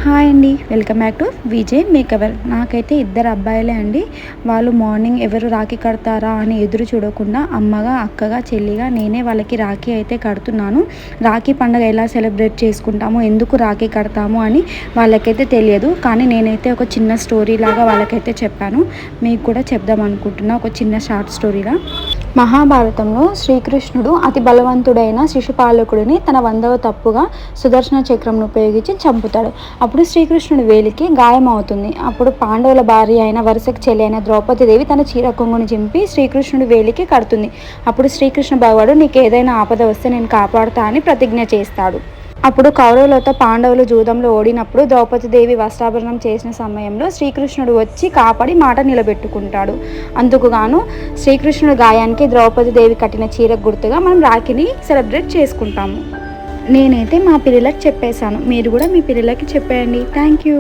Hi అండి, welcome back to Vijay makeover. నాకైతే ఇద్దరు అబ్బాయిలే అండి. వాళ్ళు మార్నింగ్ ఎవరు రాఖీ కడతారా అని ఎదురు చూడకుండా అమ్మగా, అక్కగా, చెల్లిగా నేనే వాళ్ళకి రాఖీ అయితే కడుతున్నాను. రాఖీ పండుగ ఎలా సెలబ్రేట్ చేసుకుంటాము, ఎందుకు రాఖీ కడతాము అని వాళ్ళకైతే తెలియదు. కానీ నేనైతే ఒక చిన్న స్టోరీ లాగా వాళ్ళకైతే చెప్పాను. మీకు కూడా చెప్దాం అనుకుంటున్నా, ఒక చిన్న షార్ట్ స్టోరీలా. మహాభారతంలో శ్రీకృష్ణుడు అతి బలవంతుడైన శిశుపాలకుడిని తన 100వ తప్పుగా సుదర్శన చక్రంను ఉపయోగించి చంపుతాడు. అప్పుడు శ్రీకృష్ణుడి వేలికి గాయం అవుతుంది. అప్పుడు పాండవుల భార్య అయిన వరుసకి చెల్లి అయిన ద్రౌపదీదేవి తన చీర కొంగును చింపి శ్రీకృష్ణుడి వేలికి కడుతుంది. అప్పుడు శ్రీకృష్ణ భగవానుడు నీకు ఏదైనా ఆపద వస్తే నేను కాపాడుతా అని ప్రతిజ్ఞ చేస్తాడు. అప్పుడు కౌరవులతో పాండవులు జూదంలో ఓడినప్పుడు ద్రౌపదీదేవి వస్త్రాభరణం చేసిన సమయంలో శ్రీకృష్ణుడు వచ్చి కాపాడి మాట నిలబెట్టుకుంటాడు. అందుకుగాను శ్రీకృష్ణుడి గాయానికి ద్రౌపదీదేవి కట్టిన చీర గుర్తుగా మనం రాఖీని సెలబ్రేట్ చేసుకుంటాము. నేనైతే మా పిల్లలకు చెప్పేశాను, మీరు కూడా మీ పిల్లలకి చెప్పేయండి. Thank you.